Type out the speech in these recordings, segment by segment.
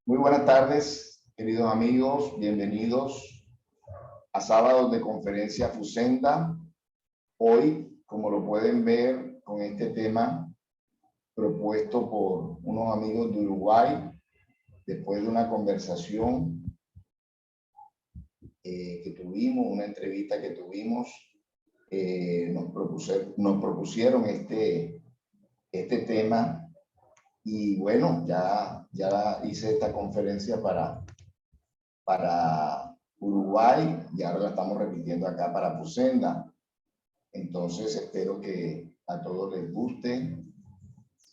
Muy buenas tardes, queridos amigos. Bienvenidos a Sábados de Conferencia Fusenda. Hoy, como lo pueden ver, con este tema propuesto por unos amigos de Uruguay, después de una conversación que tuvimos, una entrevista que tuvimos, nos propusieron este tema. Y bueno, ya hice esta conferencia para Uruguay y ahora la estamos repitiendo acá para Fusenda. Entonces espero que a todos les guste.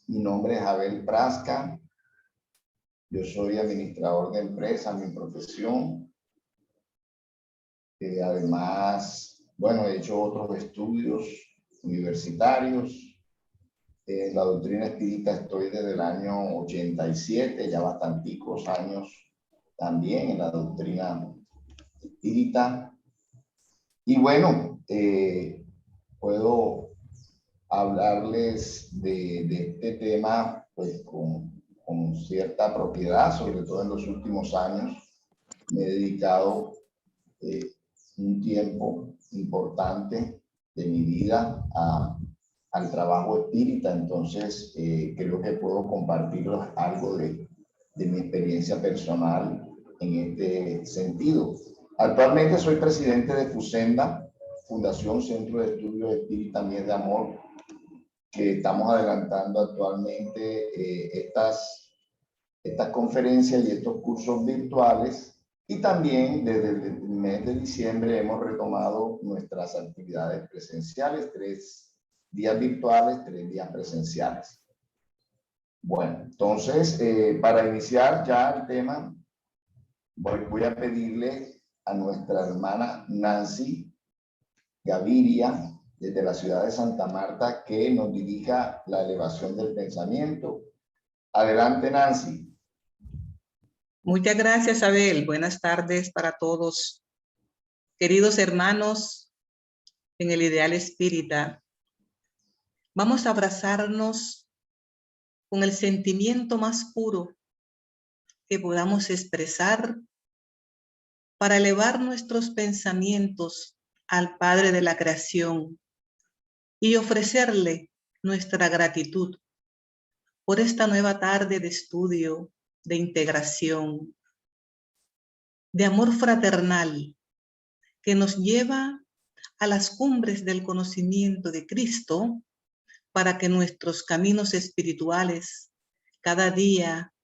Mi nombre es Abel Prasca. Yo soy administrador de empresas, mi profesión. Además, bueno, he hecho otros estudios universitarios. En la doctrina espírita estoy desde el año 87, ya bastanticos años también en la doctrina espírita. Y bueno, puedo hablarles de este tema pues con cierta propiedad, sobre todo en los últimos años. Me he dedicado un tiempo importante de mi vida al trabajo espírita, entonces creo que puedo compartirles algo de mi experiencia personal en este sentido. Actualmente soy presidente de Fusenda, Fundación Centro de Estudios Espírita Mies de Amor, que estamos adelantando actualmente estas conferencias y estos cursos virtuales. Y también desde el mes de diciembre hemos retomado nuestras actividades presenciales, 3 días virtuales, 3 días presenciales. Bueno, entonces, para iniciar ya el tema, voy a pedirle a nuestra hermana Nancy Gaviria, desde la ciudad de Santa Marta, que nos dirija la elevación del pensamiento. Adelante, Nancy. Muchas gracias, Abel. Buenas tardes para todos. Queridos hermanos en el ideal espírita, vamos a abrazarnos con el sentimiento más puro que podamos expresar para elevar nuestros pensamientos al Padre de la creación y ofrecerle nuestra gratitud por esta nueva tarde de estudio, de integración, de amor fraternal que nos lleva a las cumbres del conocimiento de Cristo para que nuestros caminos espirituales cada día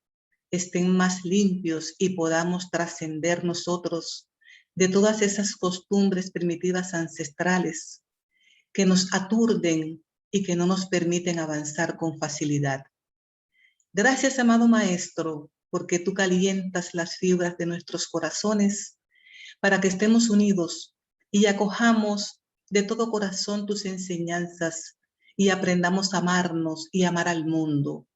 estén más limpios y podamos trascender nosotros de todas esas costumbres primitivas ancestrales que nos aturden y que no nos permiten avanzar con facilidad. Gracias, amado Maestro, porque tú calientas las fibras de nuestros corazones para que estemos unidos y acojamos de todo corazón tus enseñanzas y aprendamos a amarnos y amar al mundo.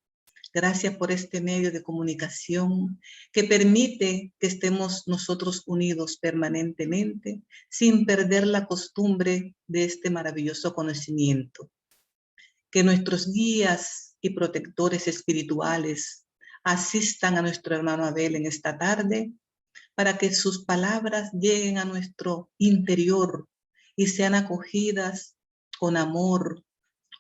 Gracias por este medio de comunicación que permite que estemos nosotros unidos permanentemente sin perder la costumbre de este maravilloso conocimiento. Que nuestros guías y protectores espirituales asistan a nuestro hermano Abel en esta tarde para que sus palabras lleguen a nuestro interior y sean acogidas con amor,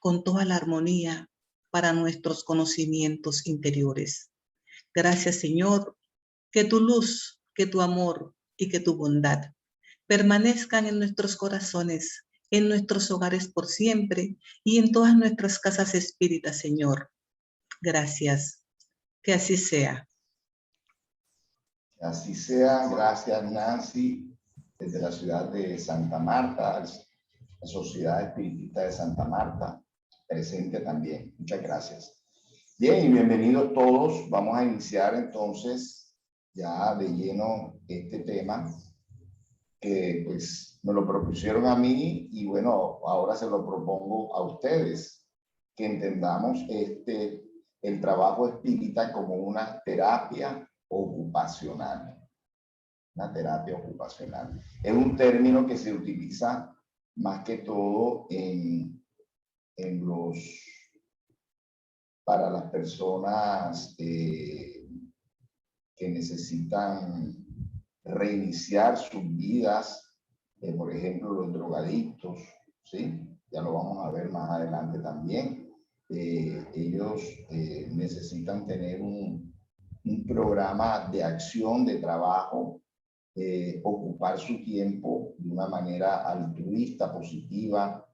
con toda la armonía para nuestros conocimientos interiores. Gracias, Señor, que tu luz, que tu amor y que tu bondad permanezcan en nuestros corazones, en nuestros hogares por siempre y en todas nuestras casas espíritas, Señor. Gracias. Que así sea. Así sea. Gracias, Nancy, desde la ciudad de Santa Marta, la Sociedad Espiritista de Santa Marta, presente también. Muchas gracias. Bien, y bienvenidos todos. Vamos a iniciar entonces ya de lleno este tema que pues me lo propusieron a mí y bueno, ahora se lo propongo a ustedes, que entendamos el trabajo espírita como una terapia ocupacional. Una terapia ocupacional. Es un término que se utiliza más que todo para las personas que necesitan reiniciar sus vidas, por ejemplo, los drogadictos, ¿sí? Ya lo vamos a ver más adelante también. Ellos necesitan tener un programa de acción, de trabajo, ocupar su tiempo de una manera altruista, positiva,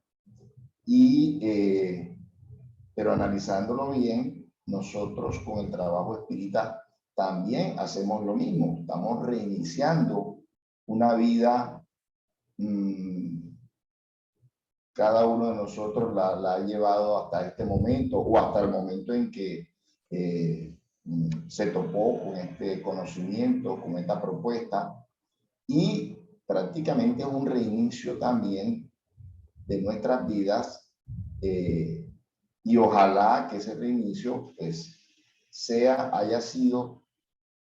pero analizándolo bien, nosotros con el trabajo espírita también hacemos lo mismo. Estamos reiniciando una vida. Cada uno de nosotros la ha llevado hasta este momento o hasta el momento en que se topó con este conocimiento, con esta propuesta, y prácticamente es un reinicio también de nuestras vidas, y ojalá que ese reinicio pues haya sido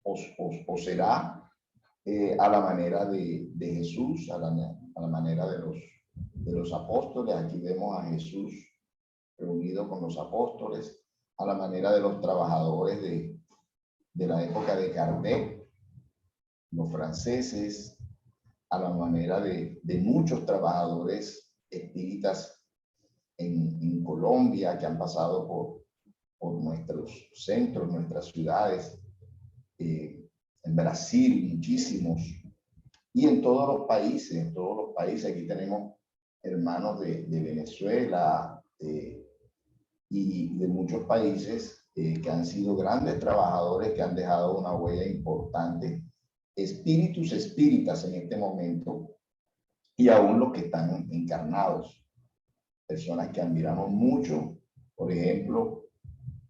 o será a la manera de Jesús, a la manera de los apóstoles. Aquí vemos a Jesús reunido con los apóstoles, a la manera de los trabajadores de la época de Kardec, los franceses, a la manera de muchos trabajadores espíritas en Colombia que han pasado por nuestros centros, nuestras ciudades, en Brasil muchísimos, y en todos los países, aquí tenemos hermanos de Venezuela y de muchos países que han sido grandes trabajadores, que han dejado una huella importante, espíritus espíritas en este momento, y aún los que están encarnados, personas que admiramos mucho, por ejemplo,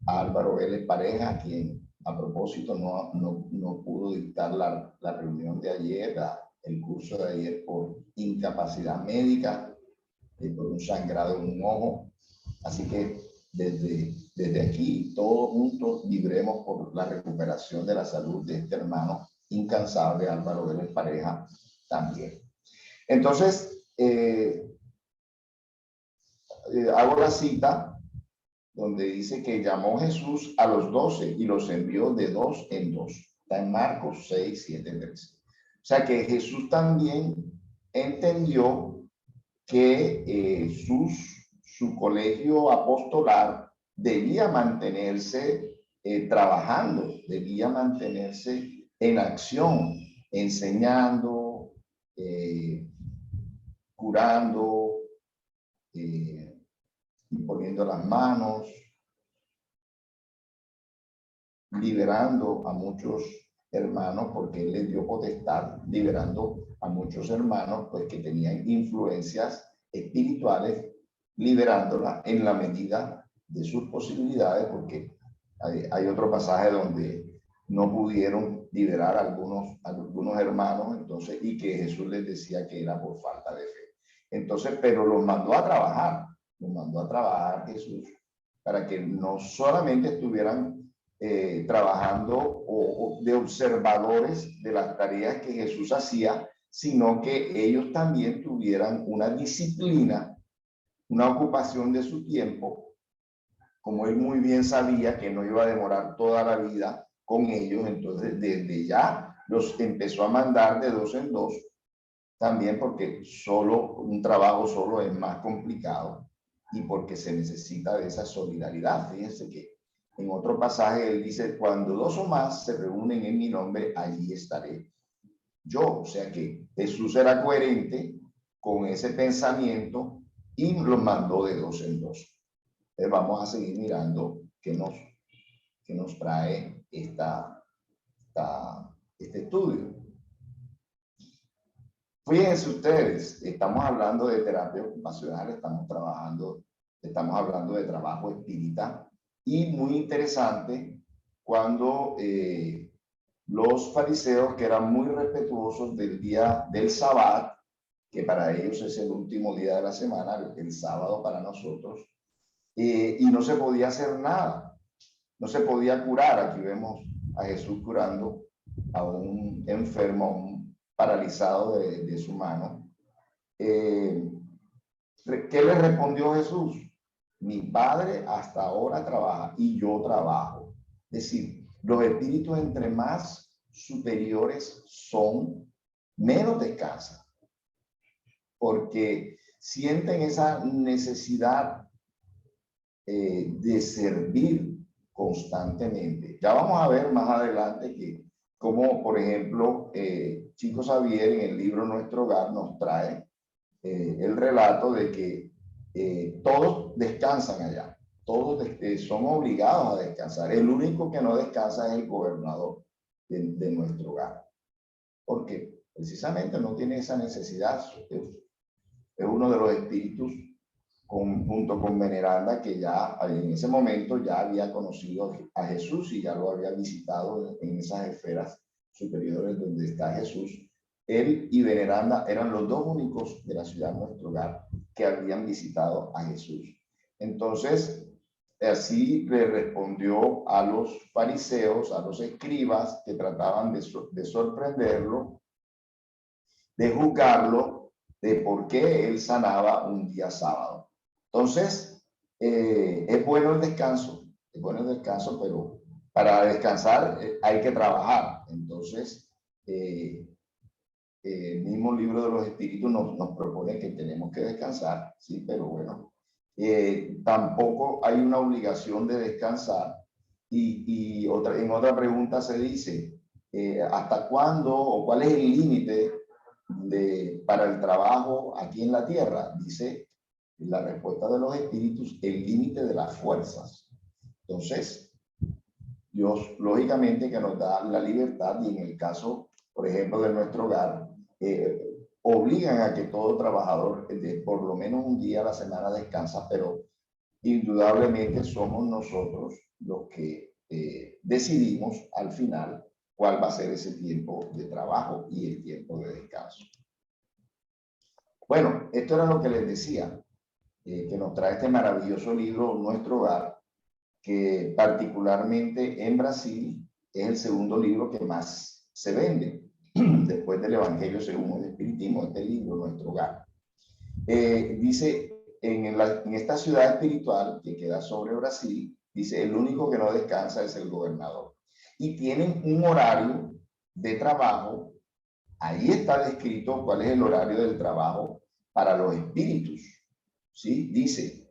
Álvaro Vélez Pareja, quien a propósito no pudo dictar la reunión de ayer, el curso de ayer por incapacidad médica, por un sangrado en un ojo. Así que desde aquí todos juntos vibremos por la recuperación de la salud de este hermano incansable, Álvaro Vélez Pareja, también. Entonces, hago la cita donde dice que llamó Jesús a los 12 y los envió de 2 en 2. Está en Marcos 6, 7, 13. O sea que Jesús también entendió que su colegio apostolar debía mantenerse trabajando, debía mantenerse en acción, enseñando, curando, imponiendo las manos, liberando a muchos hermanos, porque él les dio potestad, liberando a muchos hermanos pues que tenían influencias espirituales, liberándolas en la medida de sus posibilidades, porque hay otro pasaje donde no pudieron liberar a algunos hermanos, entonces, y que Jesús les decía que era por falta de fe. Entonces, pero los mandó a trabajar Jesús, para que no solamente estuvieran trabajando o de observadores de las tareas que Jesús hacía, sino que ellos también tuvieran una disciplina, una ocupación de su tiempo, como él muy bien sabía que no iba a demorar toda la vida con ellos. Entonces desde ya los empezó a mandar de 2 en 2, también porque un trabajo solo es más complicado y porque se necesita de esa solidaridad. Fíjense que en otro pasaje él dice: cuando 2 o más se reúnen en mi nombre, allí estaré yo. O sea que Jesús era coherente con ese pensamiento y los mandó de 2 en 2. Entonces vamos a seguir mirando qué nos trae este estudio. Fíjense ustedes, estamos hablando de terapia ocupacional, estamos hablando de trabajo espírita, y muy interesante cuando los fariseos, que eran muy respetuosos del día del Sabbat, que para ellos es el último día de la semana, el sábado para nosotros, y no se podía hacer nada, no se podía curar. Aquí vemos a Jesús curando a un enfermo, a un paralizado de su mano. ¿Qué le respondió Jesús? Mi Padre hasta ahora trabaja y yo trabajo. Es decir, los espíritus, entre más superiores son, menos descansan, porque sienten esa necesidad de servir constantemente. Ya vamos a ver más adelante que como, por ejemplo, Chico Xavier en el libro Nuestro Hogar nos trae el relato de que todos descansan allá, todos son obligados a descansar. El único que no descansa es el gobernador de nuestro hogar, porque precisamente no tiene esa necesidad. Es uno de los espíritus junto con Veneranda, que ya en ese momento ya había conocido a Jesús y ya lo había visitado en esas esferas superiores donde está Jesús. Él y Veneranda eran los dos únicos de la ciudad de Nuestro Hogar que habían visitado a Jesús. Entonces, así le respondió a los fariseos, a los escribas que trataban de sorprenderlo, de juzgarlo, de por qué él sanaba un día sábado. Entonces, es bueno el descanso, pero para descansar hay que trabajar. Entonces, el mismo libro de los espíritus nos propone que tenemos que descansar, sí, pero bueno, tampoco hay una obligación de descansar. Y en otra pregunta se dice, ¿hasta cuándo o cuál es el límite para el trabajo aquí en la tierra? Dice la respuesta de los espíritus, el límite de las fuerzas. Entonces, Dios lógicamente que nos da la libertad, y en el caso, por ejemplo, de Nuestro Hogar, obligan a que todo trabajador por lo menos un día a la semana descansa, pero indudablemente somos nosotros los que decidimos al final cuál va a ser ese tiempo de trabajo y el tiempo de descanso. Bueno, esto era lo que les decía, que nos trae este maravilloso libro, Nuestro Hogar, que particularmente en Brasil es el segundo libro que más se vende, después del Evangelio según el Espiritismo, este libro, Nuestro Hogar. Dice, en esta ciudad espiritual que queda sobre Brasil, dice, el único que no descansa es el gobernador. Y tienen un horario de trabajo. Ahí está descrito cuál es el horario del trabajo para los espíritus. ¿Sí? Dice,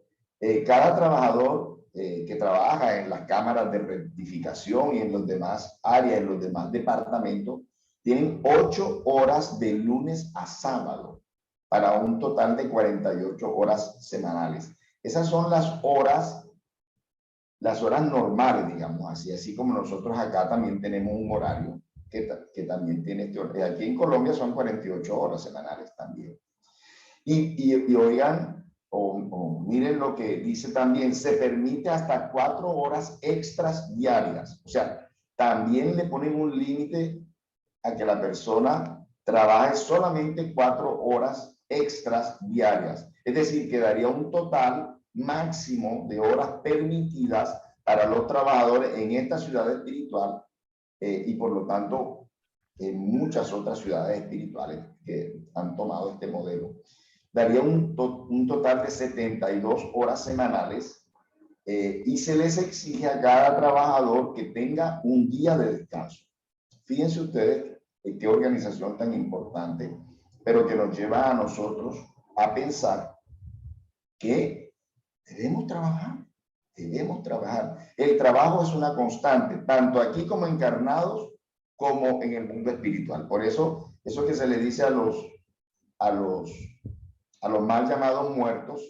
cada trabajador que trabaja en las cámaras de rectificación y en los demás áreas, en los demás departamentos, tienen 8 horas de lunes a sábado para un total de 48 horas semanales. Esas son las horas normales, digamos así como nosotros acá también tenemos un horario que también tiene aquí en Colombia son 48 horas semanales también. Y oigan, miren lo que dice también, se permite hasta 4 horas extras diarias. O sea, también le ponen un límite a que la persona trabaje solamente 4 horas extras diarias. Es decir, que daría un total máximo de horas permitidas para los trabajadores en esta ciudad espiritual y por lo tanto en muchas otras ciudades espirituales que han tomado este modelo. Daría un total de 72 horas semanales y se les exige a cada trabajador que tenga un día de descanso. Fíjense ustedes qué organización tan importante, pero que nos lleva a nosotros a pensar que debemos trabajar. El trabajo es una constante, tanto aquí como encarnados, como en el mundo espiritual. Por eso que se le dice a los mal llamados muertos,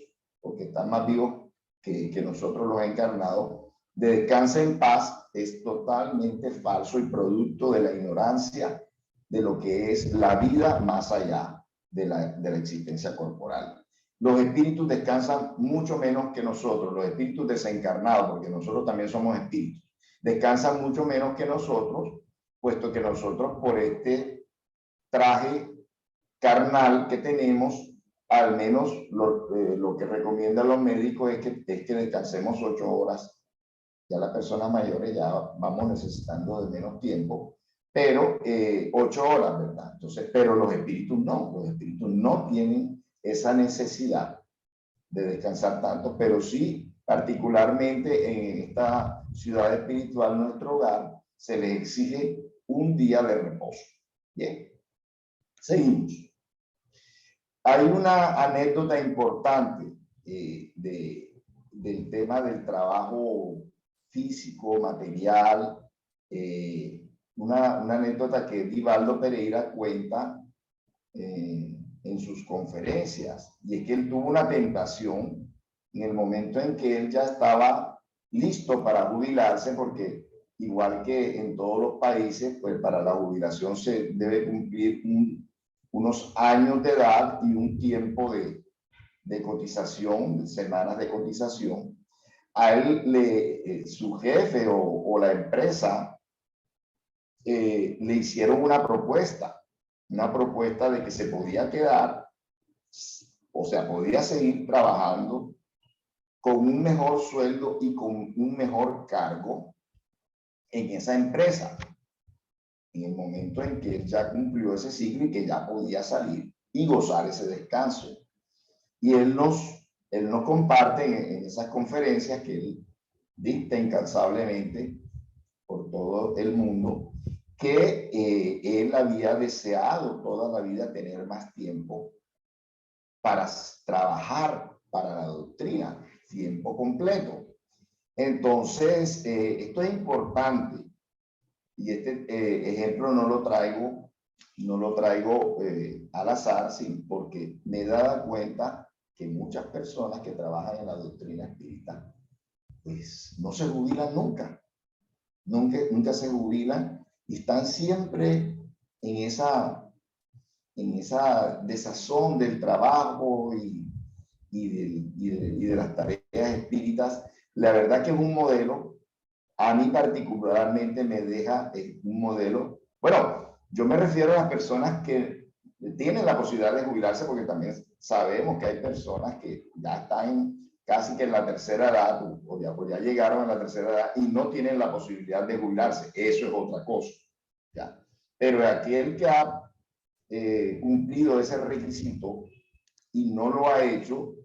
porque están más vivos que nosotros los encarnados, de descanse en paz, es totalmente falso y producto de la ignorancia de lo que es la vida más allá de la existencia corporal. Los espíritus descansan mucho menos que nosotros, los espíritus desencarnados, porque nosotros también somos espíritus, descansan mucho menos que nosotros, puesto que nosotros por este traje carnal que tenemos, al menos lo que recomiendan los médicos es que descansemos 8 horas. Ya las personas mayores ya vamos necesitando de menos tiempo, pero 8 horas, ¿verdad? Entonces, pero los espíritus no tienen esa necesidad de descansar tanto, pero sí, particularmente en esta ciudad espiritual, Nuestro Hogar, se les exige un día de reposo. Bien, seguimos. Hay una anécdota importante del tema del trabajo físico, material, una anécdota que Divaldo Pereira cuenta en sus conferencias, y es que él tuvo una tentación en el momento en que él ya estaba listo para jubilarse, porque igual que en todos los países, pues para la jubilación se debe cumplir unos años de edad y un tiempo de cotización, de semanas de cotización. A él, su jefe o la empresa le hicieron una propuesta de que se podía quedar, o sea, podía seguir trabajando con un mejor sueldo y con un mejor cargo en esa empresa, en el momento en que él ya cumplió ese ciclo y que ya podía salir y gozar ese descanso. Y él nos comparte en esas conferencias que él dicta incansablemente por todo el mundo, que él había deseado toda la vida tener más tiempo para trabajar para la doctrina, tiempo completo. Entonces, esto es importante, y este ejemplo no lo traigo al azar, sí, porque me he dado cuenta que muchas personas que trabajan en la doctrina espírita, pues no se jubilan nunca. Nunca se jubilan y están siempre en esa desazón del trabajo y de las tareas espíritas. La verdad que es un modelo, a mí particularmente me deja un modelo. Bueno, yo me refiero a las personas que tienen la posibilidad de jubilarse, porque también sabemos que hay personas que ya están casi que en la tercera edad, o ya llegaron a la tercera edad y no tienen la posibilidad de jubilarse. Eso es otra cosa, ¿ya? Pero aquel que ha cumplido ese requisito y no lo ha hecho,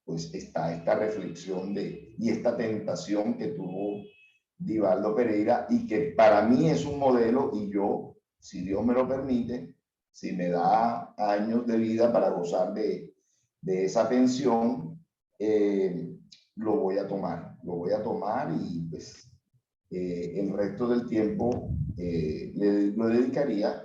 pues está esta reflexión y esta tentación que tuvo Divaldo Pereira, y que para mí es un modelo, y yo, si Dios me lo permite, si me da años de vida para gozar de esa pensión, lo voy a tomar y pues el resto del tiempo lo dedicaría,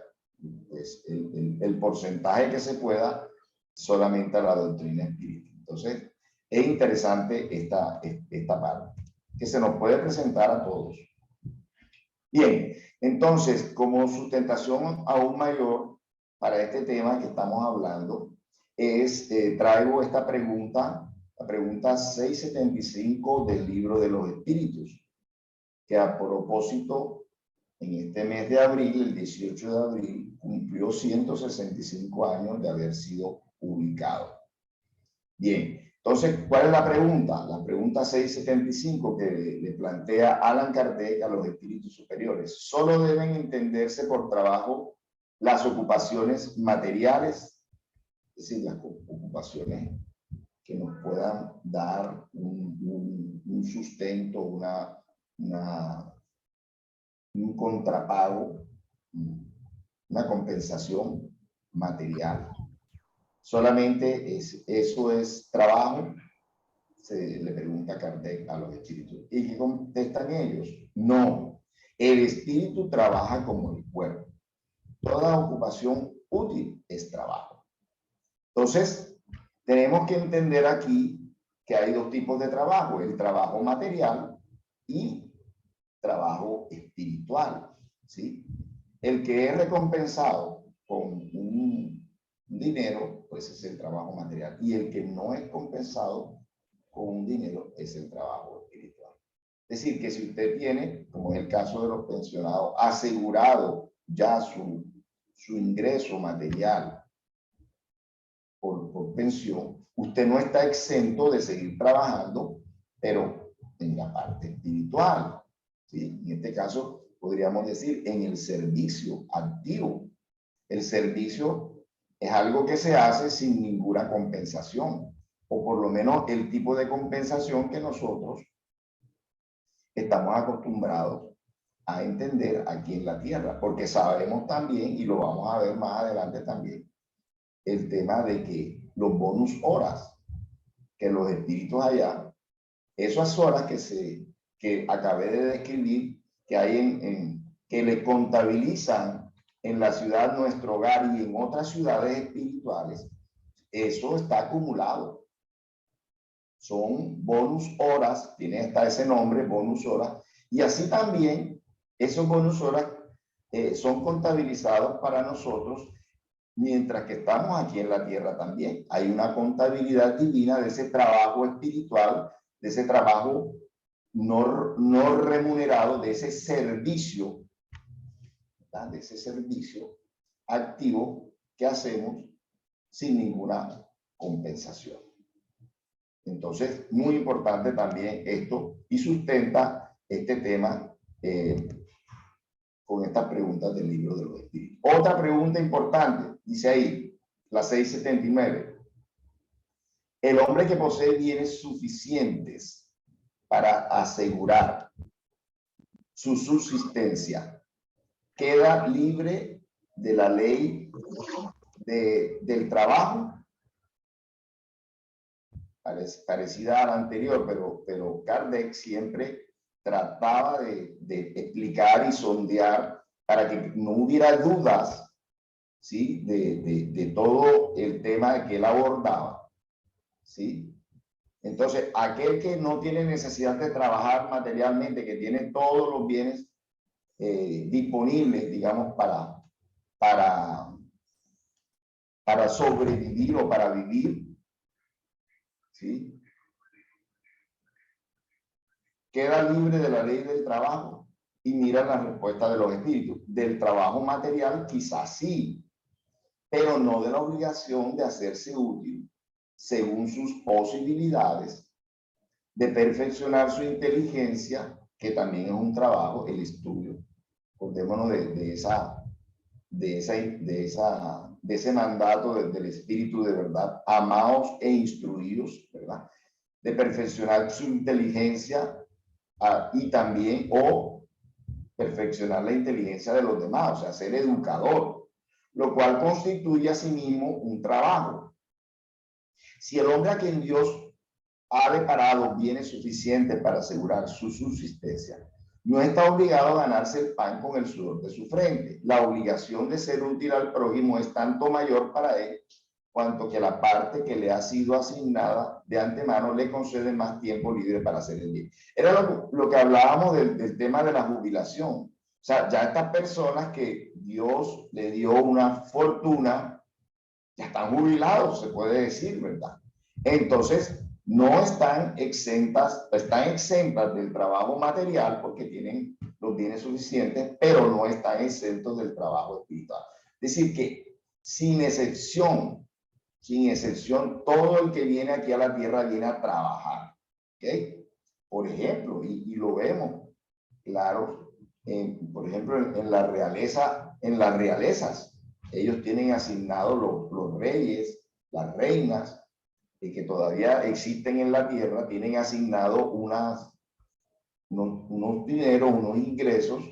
pues el porcentaje que se pueda, solamente a la doctrina espírita. Entonces, es interesante esta parte, que se nos puede presentar a todos. Bien, entonces, como sustentación aún mayor para este tema que estamos hablando, traigo esta pregunta, la pregunta 675 del Libro de los Espíritus, que a propósito, en este mes de abril, el 18 de abril, cumplió 165 años de haber sido publicado. Bien, entonces, ¿cuál es la pregunta? La pregunta 675 que le plantea Allan Kardec a los espíritus superiores. ¿Solo deben entenderse por trabajo las ocupaciones materiales? Es decir, las ocupaciones que nos puedan dar un sustento, un contrapago, una compensación material. Solamente eso es trabajo, se le pregunta Kardec a los espíritus. ¿Y qué contestan ellos? No, el espíritu trabaja como el cuerpo. Toda ocupación útil es trabajo. Entonces, tenemos que entender aquí que hay dos tipos de trabajo: el trabajo material y trabajo espiritual, ¿sí? El que es recompensado con un dinero, pues es el trabajo material, y el que no es compensado con un dinero es el trabajo espiritual. Es decir, que si usted tiene, como es el caso de los pensionados, asegurado ya su ingreso material por pensión, usted no está exento de seguir trabajando, pero en la parte espiritual, ¿sí? En este caso, podríamos decir en el servicio activo. El servicio es algo que se hace sin ninguna compensación, o por lo menos el tipo de compensación que nosotros estamos acostumbrados a entender aquí en la tierra, porque sabemos también, y lo vamos a ver más adelante también, el tema de que los bonus horas, que los espíritus allá, esas horas que acabé de describir, que hay que le contabilizan en la ciudad nuestro hogar y en otras ciudades espirituales, eso está acumulado. Son bonus horas, tiene hasta ese nombre, bonus horas, y así también esos bonus horas son contabilizados para nosotros mientras que estamos aquí en la tierra también. Hay una contabilidad divina de ese trabajo espiritual, de ese trabajo no remunerado, de ese servicio, ¿verdad? De ese servicio activo que hacemos sin ninguna compensación. Entonces, muy importante también esto y sustenta este tema con estas preguntas del libro de los espíritus. Otra pregunta importante, dice ahí, la 679. El hombre que posee bienes suficientes para asegurar su subsistencia queda libre de la ley del trabajo, parecida a la anterior, pero Kardec siempre trataba de explicar y sondear para que no hubiera dudas, ¿sí? de todo el tema que él abordaba, ¿sí? Entonces, aquel que no tiene necesidad de trabajar materialmente, que tiene todos los bienes disponibles, digamos, para sobrevivir o para vivir, ¿sí? Queda libre de la ley del trabajo. Y mira la respuesta de los espíritus. Del trabajo material quizás sí, pero no de la obligación de hacerse útil según sus posibilidades, de perfeccionar su inteligencia, que también es un trabajo, el estudio. Acordémonos de ese mandato del espíritu de verdad, amados e instruidos, ¿verdad? De perfeccionar su inteligencia y también, perfeccionar la inteligencia de los demás, o sea, ser educador, lo cual constituye asimismo un trabajo. Si el hombre a quien Dios ha deparado bienes suficientes para asegurar su subsistencia, no está obligado a ganarse el pan con el sudor de su frente. La obligación de ser útil al prójimo es tanto mayor para él, cuanto que la parte que le ha sido asignada de antemano le concede más tiempo libre para hacer el bien. Era lo que hablábamos del tema de la jubilación. O sea, ya estas personas que Dios le dio una fortuna, ya están jubilados, se puede decir, ¿verdad? Entonces, no están exentas del trabajo material porque tienen los bienes suficientes, pero no están exentos del trabajo espiritual. Es decir, que sin excepción, todo el que viene aquí a la tierra viene a trabajar. ¿Okay? Por ejemplo, y lo vemos, claro, por ejemplo, en la realeza, en las realezas, ellos tienen asignados los reyes, las reinas, que todavía existen en la tierra, tienen asignado unos dineros, unos ingresos,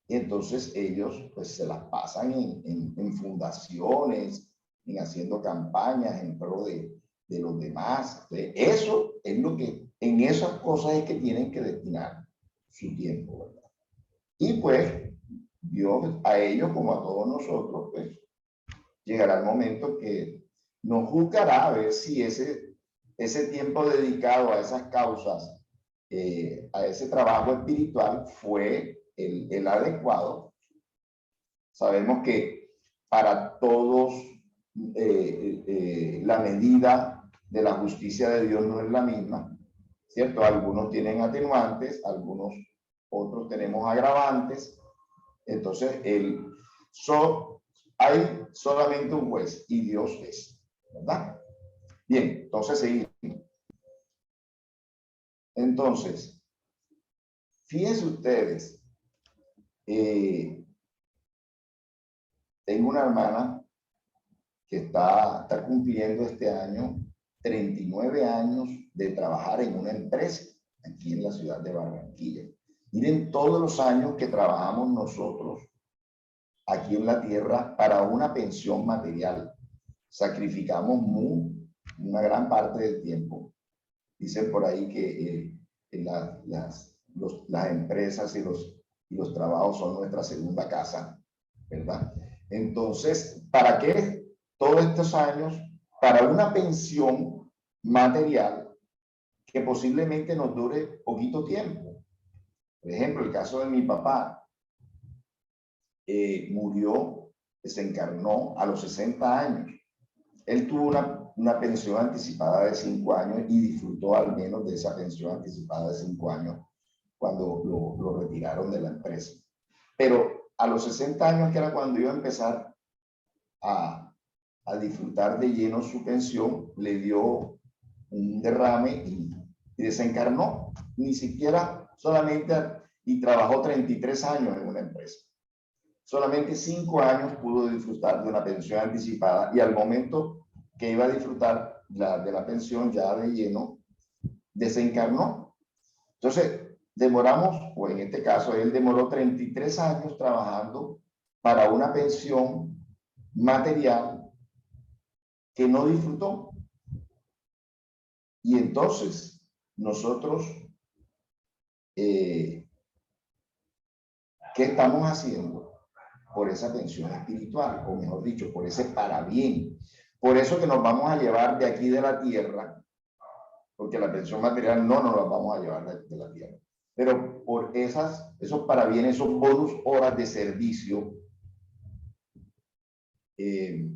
y entonces ellos pues se las pasan en fundaciones, en haciendo campañas en pro de los demás. Eso es lo que, en esas cosas es que tienen que destinar su tiempo, ¿verdad? Y pues Dios a ellos como a todos nosotros, pues llegará el momento que nos juzgará a ver si ese tiempo dedicado a esas causas, a ese trabajo espiritual fue el adecuado. Sabemos que para todos la medida de la justicia de Dios no es la misma, ¿cierto? Algunos tienen atenuantes, otros tenemos agravantes. Entonces, hay solamente un juez y Dios es, ¿verdad? Bien, entonces seguimos. Entonces, fíjense ustedes, tengo una hermana que está cumpliendo este año 39 años de trabajar en una empresa aquí en la ciudad de Barranquilla. Miren todos los años que trabajamos nosotros aquí en la tierra para una pensión material. Sacrificamos una gran parte del tiempo. Dicen por ahí que las empresas y los trabajos son nuestra segunda casa, ¿verdad? Entonces, ¿para qué todos estos años? Para una pensión material que posiblemente nos dure poquito tiempo. Por ejemplo, el caso de mi papá, murió, desencarnó a los 60 años. Él tuvo una pensión anticipada de 5 años y disfrutó al menos de esa pensión anticipada de 5 años cuando lo retiraron de la empresa. Pero a los 60 años, que era cuando iba a empezar a disfrutar de lleno su pensión, le dio un derrame y desencarnó. Ni siquiera solamente, y trabajó 33 años en una empresa. Solamente 5 años pudo disfrutar de una pensión anticipada y al momento que iba a disfrutar de la pensión ya de lleno, desencarnó. Entonces, demoramos, o en este caso, él demoró 33 años trabajando para una pensión material que no disfrutó. Y entonces, nosotros, ¿qué estamos haciendo por esa pensión espiritual? O mejor dicho, por ese parabién. Por eso que nos vamos a llevar de aquí de la tierra, porque la pensión material no nos la vamos a llevar de la tierra. Pero por esos parabienes, esos bonus horas de servicio que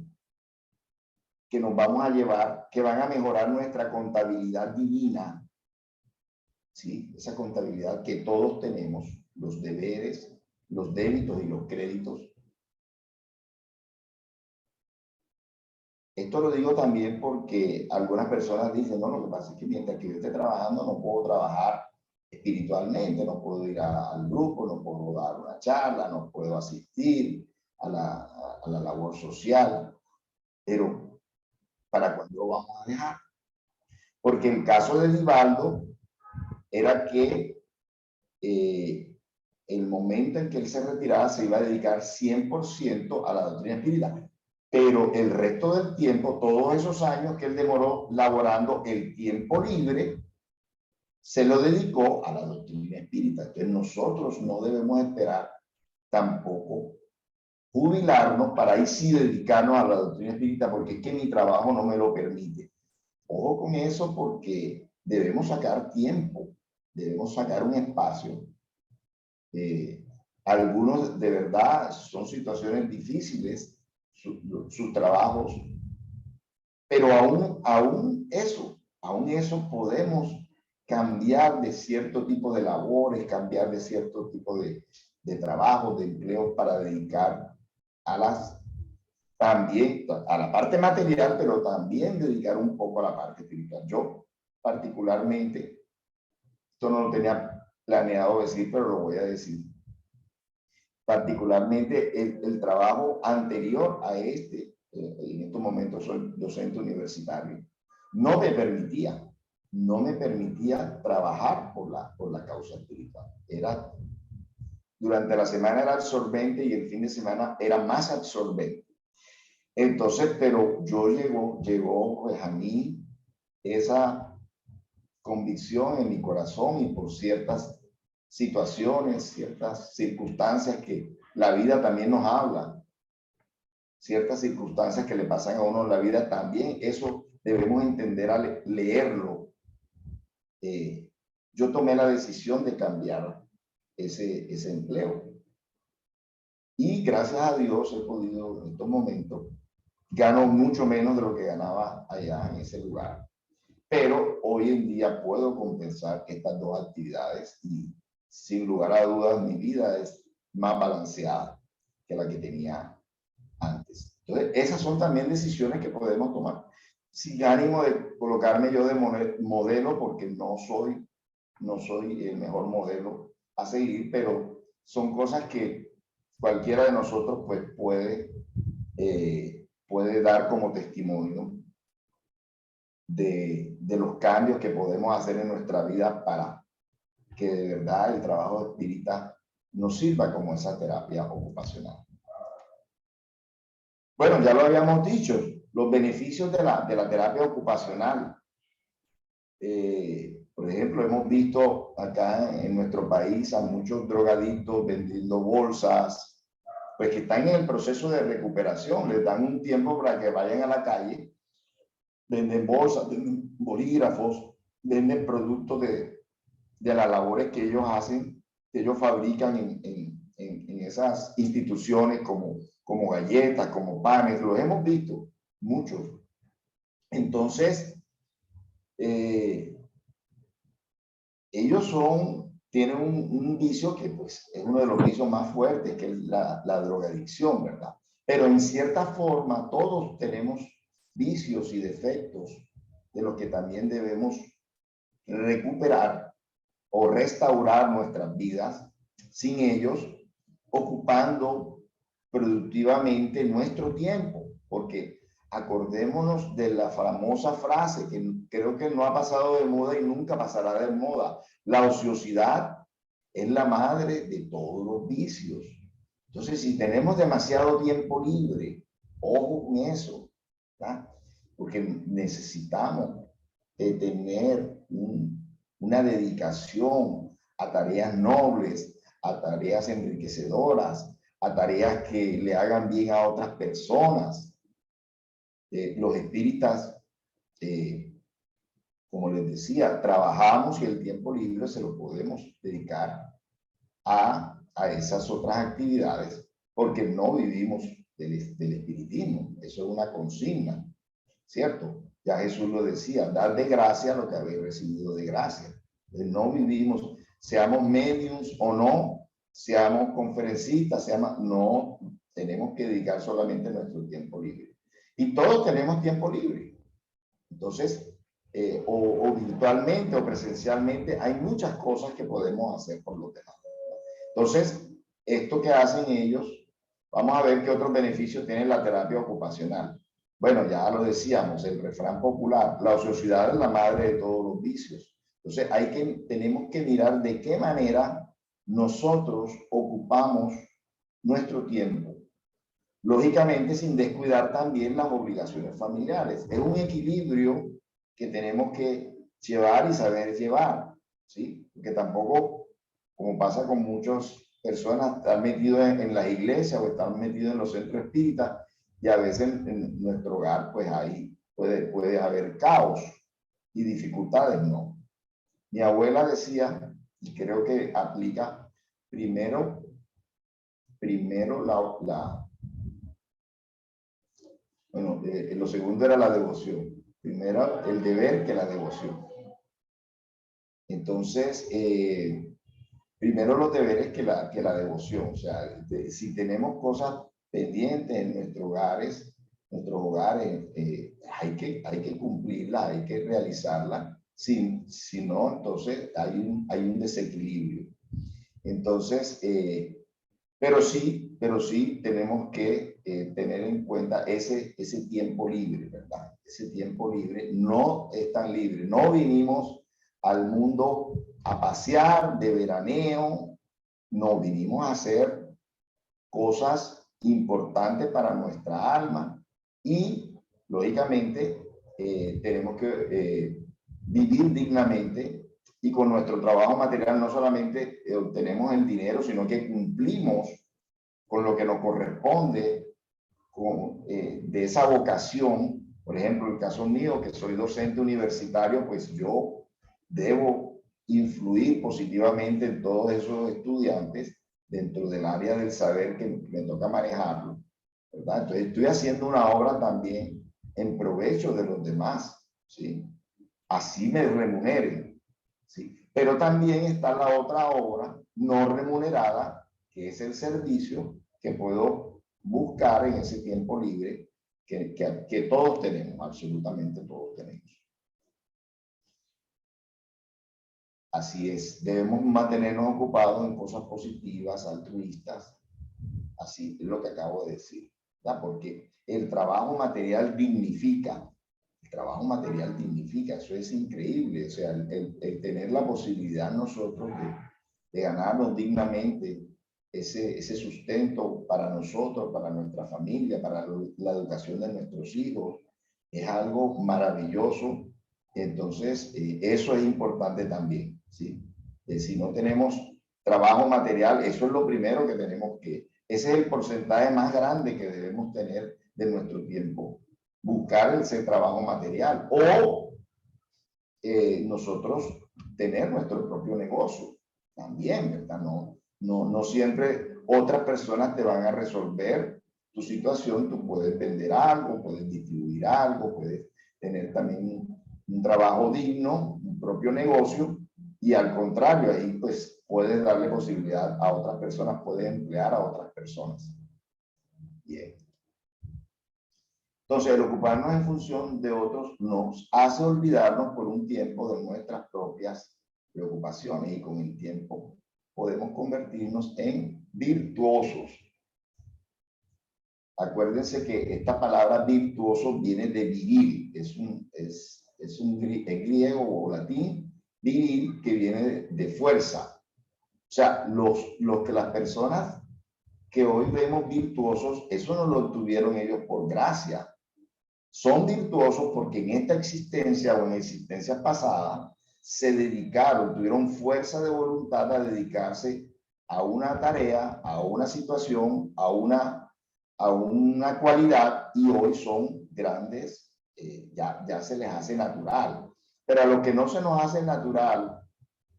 nos vamos a llevar, que van a mejorar nuestra contabilidad divina, ¿sí? Esa contabilidad que todos tenemos, los deberes, los débitos y los créditos. Esto lo digo también porque algunas personas dicen, no, lo que pasa es que mientras que yo esté trabajando no puedo trabajar espiritualmente, no puedo ir al grupo, no puedo dar una charla, no puedo asistir a la labor social. Pero, ¿para cuándo lo vamos a dejar? Porque el caso de Divaldo era que el momento en que él se retiraba se iba a dedicar 100% a la doctrina espírita. Pero el resto del tiempo, todos esos años que él demoró laborando, el tiempo libre, se lo dedicó a la doctrina espírita. Entonces nosotros no debemos esperar tampoco jubilarnos para ahí sí dedicarnos a la doctrina espírita, porque es que mi trabajo no me lo permite. Ojo con eso, porque debemos sacar tiempo, debemos sacar un espacio. Algunos de verdad son situaciones difíciles, sus trabajos, pero aún eso podemos cambiar de cierto tipo de labores, cambiar de cierto tipo de trabajos, de empleos para dedicar también a la parte material, pero también dedicar un poco a la parte espiritual. Yo particularmente, esto no lo tenía planeado decir, pero lo voy a decir. Particularmente el trabajo anterior a este, en estos momentos soy docente universitario, no me permitía trabajar por la causa espiritual. Durante la semana era absorbente y el fin de semana era más absorbente. Entonces, pero llegó pues a mí esa convicción en mi corazón, y por ciertas situaciones, ciertas circunstancias que la vida también nos habla, ciertas circunstancias que le pasan a uno en la vida también, eso debemos entender al leerlo. Yo tomé la decisión de cambiar ese empleo. Y gracias a Dios he podido, en estos momentos, gano mucho menos de lo que ganaba allá en ese lugar. Pero hoy en día puedo compensar estas dos actividades y sin lugar a dudas mi vida es más balanceada que la que tenía antes. Entonces, esas son también decisiones que podemos tomar. Sin ánimo de colocarme yo de modelo, porque no soy el mejor modelo a seguir, pero son cosas que cualquiera de nosotros pues puede dar como testimonio de los cambios que podemos hacer en nuestra vida para que de verdad el trabajo espírita nos sirva como esa terapia ocupacional. Bueno, ya lo habíamos dicho, los beneficios de la terapia ocupacional. Por ejemplo, hemos visto acá en nuestro país a muchos drogadictos vendiendo bolsas, pues que están en el proceso de recuperación, les dan un tiempo para que vayan a la calle, venden bolsas, venden bolígrafos, venden productos de las labores que ellos hacen, que ellos fabrican en esas instituciones como galletas, como panes, los hemos visto, muchos. Entonces, ellos tienen un vicio que pues es uno de los vicios más fuertes, que es la drogadicción, ¿verdad? Pero en cierta forma todos tenemos vicios y defectos de los que también debemos recuperar o restaurar nuestras vidas sin ellos, ocupando productivamente nuestro tiempo, porque acordémonos de la famosa frase que creo que no ha pasado de moda y nunca pasará de moda: la ociosidad es la madre de todos los vicios. Entonces, si tenemos demasiado tiempo libre, ojo con eso, ¿verdad? Porque necesitamos tener una dedicación a tareas nobles, a tareas enriquecedoras, a tareas que le hagan bien a otras personas. Los espíritas, como les decía, trabajamos y el tiempo libre se lo podemos dedicar a esas otras actividades, porque no vivimos del espiritismo. Eso es una consigna, ¿cierto? Ya Jesús lo decía: dad de gracia lo que habéis recibido de gracia. Entonces, no vivimos, seamos mediums o no, seamos conferencistas, no tenemos que dedicar solamente nuestro tiempo libre. Y todos tenemos tiempo libre. Entonces, o virtualmente o presencialmente, hay muchas cosas que podemos hacer por los demás. Entonces, esto que hacen ellos, vamos a ver qué otros beneficios tiene la terapia ocupacional. Bueno, ya lo decíamos, el refrán popular: la ociosidad es la madre de todos los vicios. Entonces, tenemos que mirar de qué manera nosotros ocupamos nuestro tiempo. Lógicamente, sin descuidar también las obligaciones familiares. Es un equilibrio que tenemos que llevar y saber llevar, ¿sí? Porque tampoco, como pasa con muchas personas, están metidos en las iglesias o están metidos en los centros espíritas, y a veces en nuestro hogar, pues ahí puede haber caos y dificultades, ¿no? Mi abuela decía, y creo que aplica, primero bueno, lo segundo era la devoción. Primero el deber que la devoción. Entonces, primero los deberes que la devoción. O sea, si tenemos cosas pendientes en nuestros hogares, hay que cumplirlas, hay que realizarlas. Si no, entonces hay un desequilibrio. Entonces, pero sí tenemos que tener en cuenta ese tiempo libre, ¿verdad? Ese tiempo libre no es tan libre. No vinimos al mundo a pasear de veraneo, no, vinimos a hacer cosas importantes para nuestra alma y, lógicamente, tenemos que vivir dignamente, y con nuestro trabajo material no solamente obtenemos el dinero, sino que cumplimos con lo que nos corresponde de esa vocación. Por ejemplo, en el caso mío, que soy docente universitario, pues yo debo influir positivamente en todos esos estudiantes dentro del área del saber que me toca manejarlo, ¿verdad? Entonces estoy haciendo una obra también en provecho de los demás, ¿sí? Así me remuneren, ¿sí? Pero también está la otra obra no remunerada, que es el servicio que puedo buscar en ese tiempo libre que todos tenemos, absolutamente todos tenemos. Así es, debemos mantenernos ocupados en cosas positivas, altruistas, así es lo que acabo de decir, ¿verdad? Porque el trabajo material dignifica, El trabajo material dignifica, eso es increíble. O sea, el tener la posibilidad nosotros de ganarnos dignamente ese sustento para nosotros, para nuestra familia, para la educación de nuestros hijos, es algo maravilloso. Entonces, eso es importante también, ¿sí? Si no tenemos trabajo material, eso es lo primero que tenemos que, ese es el porcentaje más grande que debemos tener de nuestro tiempo, buscar ese trabajo material o nosotros tener nuestro propio negocio también, ¿verdad? No siempre otras personas te van a resolver tu situación. Tú puedes vender algo, puedes distribuir algo, puedes tener también un trabajo digno, un propio negocio, y al contrario, ahí pues puedes darle posibilidad a otras personas, puedes emplear a otras personas. Bien. Entonces, el ocuparnos en función de otros nos hace olvidarnos por un tiempo de nuestras propias preocupaciones, y con el tiempo podemos convertirnos en virtuosos. Acuérdense que esta palabra virtuoso viene de viril, es griego o latín, viril, que viene de fuerza. O sea, los que las personas que hoy vemos virtuosos, eso no lo obtuvieron ellos por gracia. Son virtuosos porque en esta existencia o en existencias pasadas se dedicaron, tuvieron fuerza de voluntad a dedicarse a una tarea, a una situación, a una cualidad, y hoy son grandes, ya se les hace natural. Pero a lo que no se nos hace natural,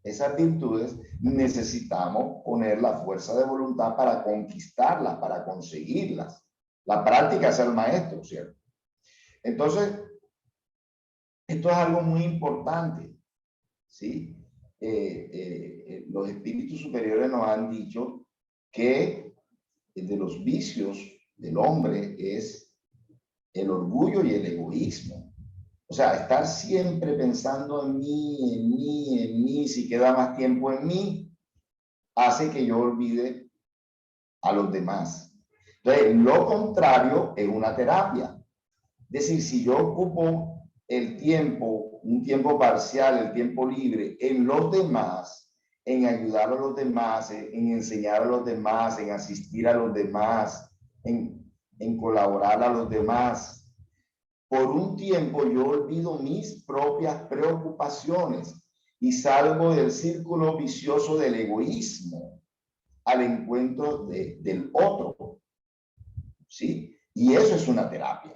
esas virtudes, necesitamos poner la fuerza de voluntad para conquistarlas, para conseguirlas. La práctica es el maestro, ¿cierto? Entonces, esto es algo muy importante, ¿sí? Los espíritus superiores nos han dicho que de los vicios del hombre es el orgullo y el egoísmo. O sea, estar siempre pensando en mí, en mí, en mí, si queda más tiempo en mí, hace que yo olvide a los demás. Entonces, lo contrario es una terapia. Es decir, si yo ocupo el tiempo, un tiempo parcial, el tiempo libre, en los demás, en ayudar a los demás, en enseñar a los demás, en asistir a los demás, en colaborar a los demás, por un tiempo yo olvido mis propias preocupaciones y salgo del círculo vicioso del egoísmo al encuentro del otro, ¿sí? Y eso es una terapia.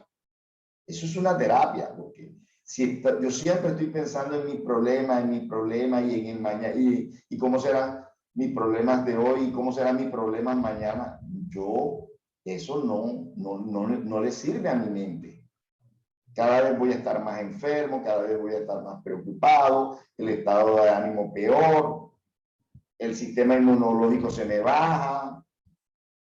Eso es una terapia, porque si yo siempre estoy pensando en mi problema y en el mañana, y cómo serán mis problemas de hoy, y cómo serán mis problemas mañana, eso no le sirve a mi mente. Cada vez voy a estar más enfermo, cada vez voy a estar más preocupado, el estado de ánimo peor, el sistema inmunológico se me baja,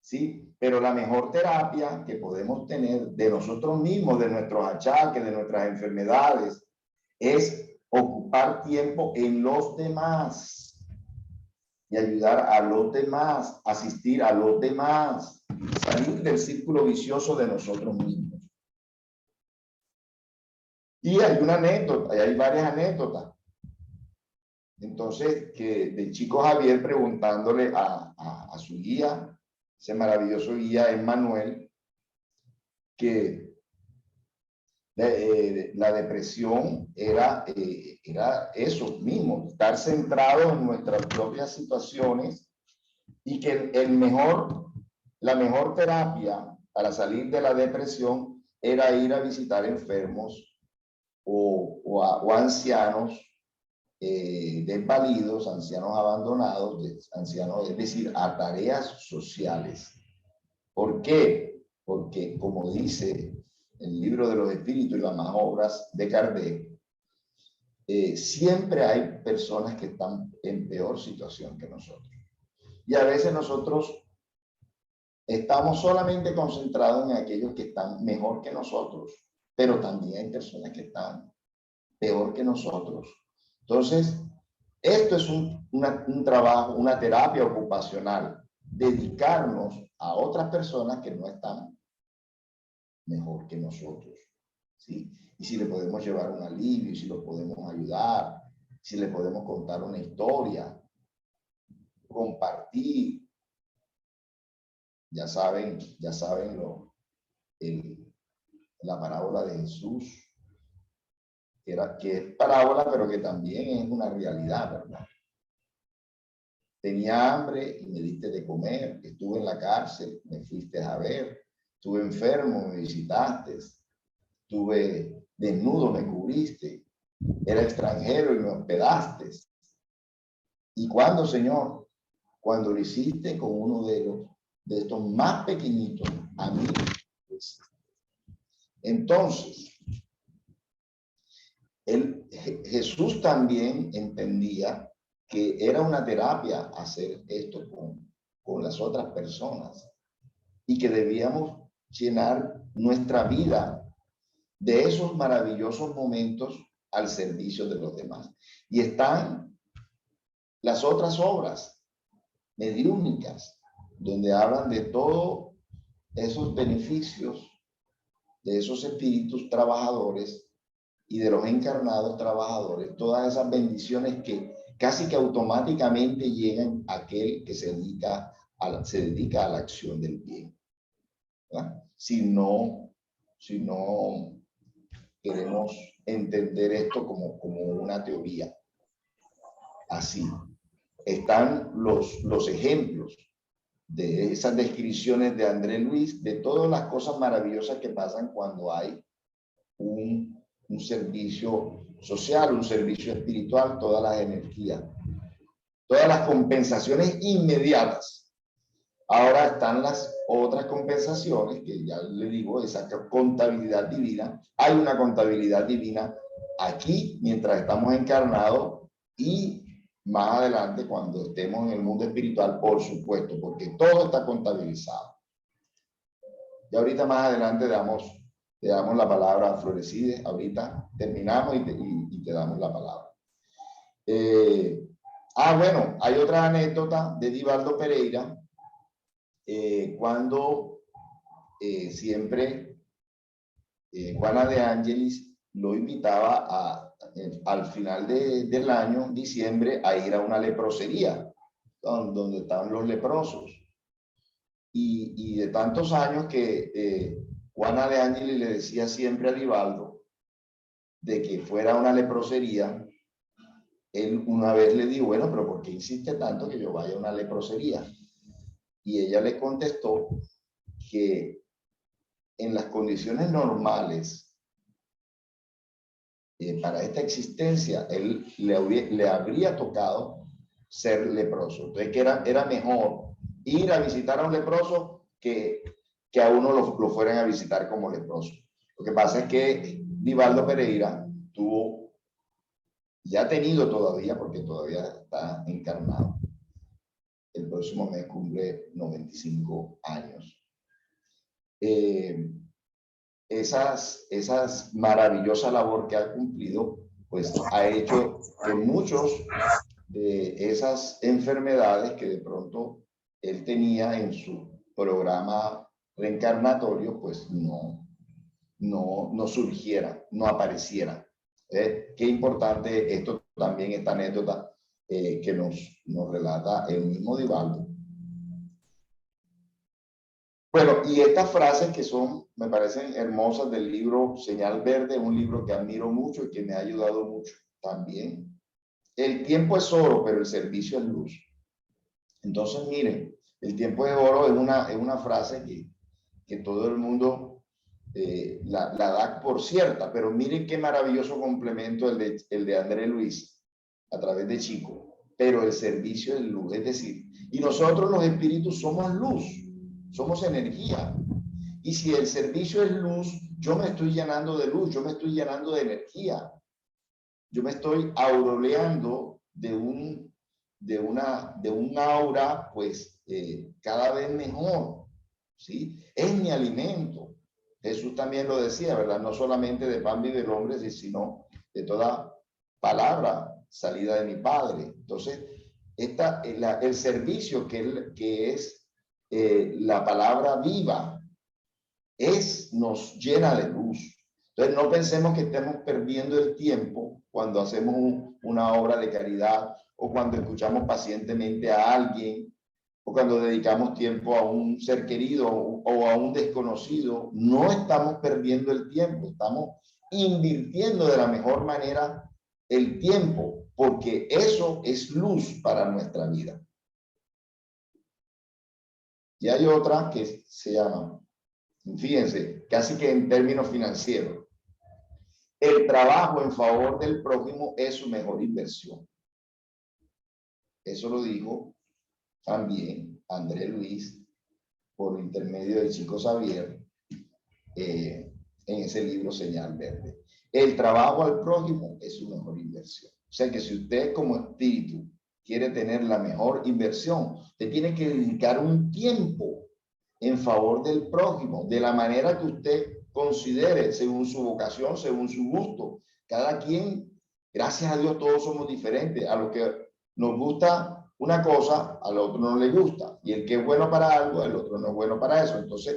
¿sí? Pero la mejor terapia que podemos tener de nosotros mismos, de nuestros achaques, de nuestras enfermedades, es ocupar tiempo en los demás y ayudar a los demás, asistir a los demás, salir del círculo vicioso de nosotros mismos. Y hay una anécdota, hay varias anécdotas. Entonces, que del chico Javier preguntándole a su guía, ese maravilloso guía Emmanuel, que la depresión era eso mismo, estar centrado en nuestras propias situaciones, y que la mejor terapia para salir de la depresión era ir a visitar enfermos o ancianos desvalidos, ancianos abandonados, ancianos, es decir, a tareas sociales. ¿Por qué? Porque, como dice el libro de los espíritus y las más obras de Kardec, siempre hay personas que están en peor situación que nosotros. Y a veces nosotros estamos solamente concentrados en aquellos que están mejor que nosotros, pero también hay personas que están peor que nosotros. Entonces, esto es un trabajo, una terapia ocupacional, dedicarnos a otras personas que no están mejor que nosotros, ¿sí? y si le podemos llevar un alivio, y si lo podemos ayudar, si le podemos contar una historia, compartir. Ya saben la parábola de Jesús, que es parábola, pero que también es una realidad, ¿verdad? Tenía hambre y me diste de comer, estuve en la cárcel, me fuiste a ver, estuve enfermo, me visitaste, estuve desnudo, me cubriste, era extranjero y me hospedaste. ¿Y cuándo, Señor? Cuando lo hiciste con uno de estos más pequeñitos, a mí. Entonces, Jesús también entendía que era una terapia hacer esto con las otras personas y que debíamos llenar nuestra vida de esos maravillosos momentos al servicio de los demás. Y están las otras obras mediúnicas, donde hablan de todos esos beneficios de esos espíritus trabajadores y de los encarnados trabajadores, todas esas bendiciones que casi que automáticamente llegan a aquel que se dedica a la acción del bien. ¿Verdad? Si no queremos entender esto como una teoría. Así están los ejemplos de esas descripciones de André Luis, de todas las cosas maravillosas que pasan cuando hay un servicio social, un servicio espiritual, todas las energías, todas las compensaciones inmediatas. Ahora están las otras compensaciones, que ya le digo, esa contabilidad divina. Hay una contabilidad divina aquí mientras estamos encarnados y más adelante cuando estemos en el mundo espiritual, por supuesto, porque todo está contabilizado. Y ahorita más adelante te damos la palabra a Florecide. Ahorita terminamos y te damos la palabra. Bueno, hay otra anécdota de Divaldo Pereira, cuando siempre Juana de Ángelis lo invitaba al final del año, diciembre, a ir a una leprosería, donde estaban los leprosos. Y de tantos años que Juana de Ángelis le decía siempre a Divaldo de que fuera a una leprosería, él una vez le dijo, bueno, pero ¿por qué insiste tanto que yo vaya a una leprosería? Y ella le contestó que en las condiciones normales, para esta existencia, él le habría tocado ser leproso. Entonces, que era mejor ir a visitar a un leproso que a uno lo fueran a visitar como leproso. Lo que pasa es que Divaldo Pereira ya ha tenido todavía, porque todavía está encarnado, el próximo mes cumple 95 años. Esas maravillosa labor que ha cumplido, pues ha hecho que muchos de esas enfermedades que de pronto él tenía en su programa reencarnatorio, pues no surgieran, no aparecieran. Qué importante esto también, esta anécdota que nos relata el mismo Divaldo. Bueno, y estas frases que me parecen hermosas del libro Señal Verde, un libro que admiro mucho y que me ha ayudado mucho también. El tiempo es oro, pero el servicio es luz. Entonces, miren, el tiempo es oro es una frase que todo el mundo la da por cierta, pero miren qué maravilloso complemento el de André Luis a través de Chico. Pero el servicio es luz, es decir, y nosotros los espíritus somos luz. Somos energía. Y si el servicio es luz, yo me estoy llenando de luz, yo me estoy llenando de energía. Yo me estoy aureoleando de un aura, pues, cada vez mejor. ¿Sí? Es mi alimento. Jesús también lo decía, ¿verdad? No solamente de pan vive el hombre, sino de toda palabra salida de mi Padre. Entonces, el servicio que es la palabra viva nos llena de luz. Entonces, no pensemos que estemos perdiendo el tiempo cuando hacemos una obra de caridad o cuando escuchamos pacientemente a alguien o cuando dedicamos tiempo a un ser querido o a un desconocido. No estamos perdiendo el tiempo, estamos invirtiendo de la mejor manera el tiempo, porque eso es luz para nuestra vida. Y hay otra que se llama, fíjense, casi que en términos financieros, el trabajo en favor del prójimo es su mejor inversión. Eso lo dijo también André Luis por intermedio del Chico Xavier en ese libro Señal Verde. El trabajo al prójimo es su mejor inversión. O sea que si usted como espíritu quiere tener la mejor inversión, usted tiene que dedicar un tiempo en favor del prójimo, de la manera que usted considere, según su vocación, según su gusto. Cada quien, gracias a Dios, todos somos diferentes. A lo que nos gusta una cosa, al otro no le gusta. Y el que es bueno para algo, el otro no es bueno para eso. Entonces,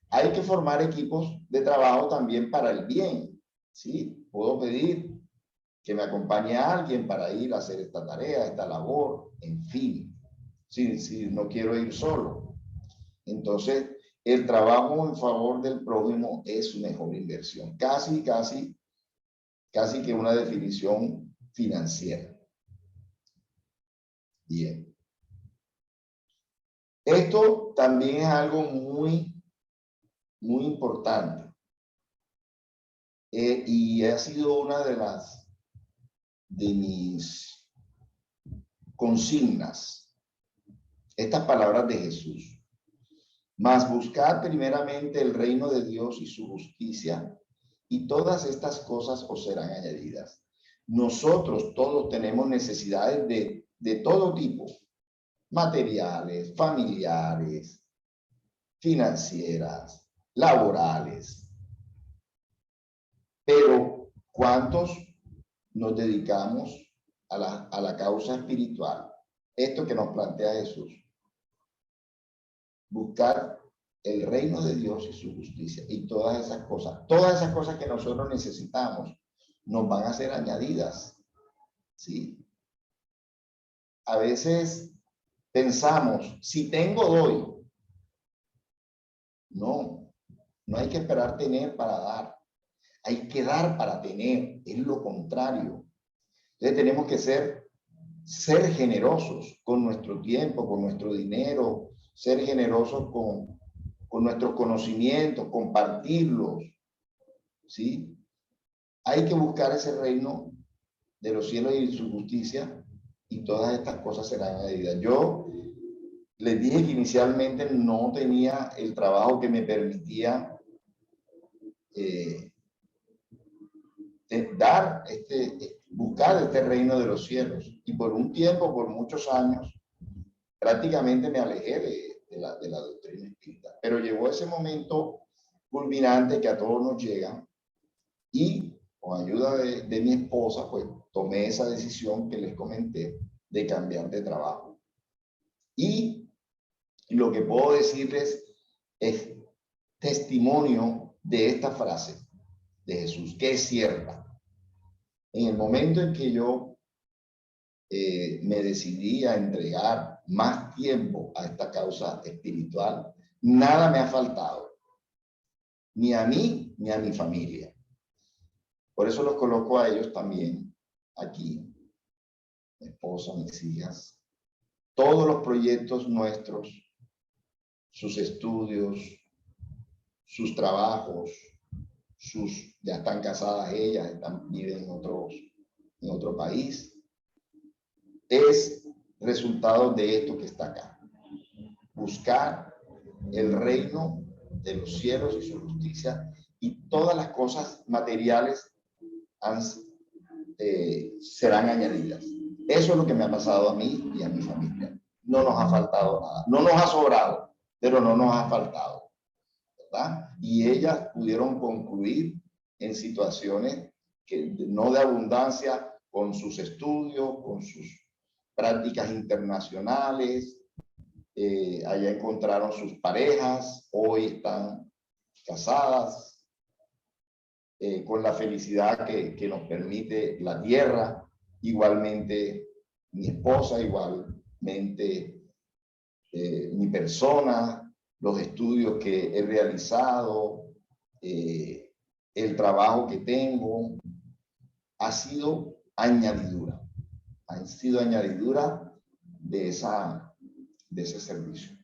hay que formar equipos de trabajo también para el bien. ¿Sí? Puedo pedir que me acompañe a alguien para ir a hacer esta tarea, esta labor, en fin. Si no quiero ir solo. Entonces, el trabajo en favor del prójimo es su mejor inversión. Casi que una definición financiera. Bien. Esto también es algo muy importante. Y ha sido una de mis consignas. Estas palabras de Jesús. Mas buscad primeramente el reino de Dios y su justicia, y todas estas cosas os serán añadidas. Nosotros todos tenemos necesidades de todo tipo, materiales, familiares, financieras, laborales. Pero, ¿cuántos nos dedicamos a la causa espiritual? Esto que nos plantea Jesús. Buscar el reino de Dios y su justicia y todas esas cosas que nosotros necesitamos nos van a ser añadidas. ¿Sí? A veces pensamos, si tengo, doy. No hay que esperar tener para dar. Hay que dar para tener, es lo contrario. Entonces tenemos que ser generosos con nuestro tiempo, con nuestro dinero, ser generosos con nuestros conocimientos, compartirlos, ¿sí? Hay que buscar ese reino de los cielos y su justicia y todas estas cosas serán añadidas. Yo les dije que inicialmente no tenía el trabajo que me permitía buscar este reino de los cielos. Y por un tiempo, por muchos años, prácticamente me alejé de la doctrina espírita. Pero llegó ese momento culminante que a todos nos llega y con ayuda de mi esposa, pues tomé esa decisión que les comenté de cambiar de trabajo. Y lo que puedo decirles es testimonio de esta frase de Jesús, que es cierta. En el momento en que yo me decidí a entregar más tiempo a esta causa espiritual, nada me ha faltado, ni a mí ni a mi familia. Por eso los coloco a ellos también aquí, mi esposa, mis hijas, todos los proyectos nuestros, sus estudios, sus trabajos, ya están casadas ellas, viven en otro país. Es resultado de esto que está acá. Buscar el reino de los cielos y su justicia, y todas las cosas materiales serán añadidas. Eso es lo que me ha pasado a mí y a mi familia. No nos ha faltado nada. No nos ha sobrado, pero no nos ha faltado, ¿verdad? Y ellas pudieron concluir en situaciones no de abundancia, con sus estudios, con sus prácticas internacionales. Allá encontraron sus parejas, hoy están casadas. con la felicidad que nos permite la tierra, igualmente mi esposa, igualmente mi persona, los estudios que he realizado, el trabajo que tengo, ha sido añadidura de ese servicio.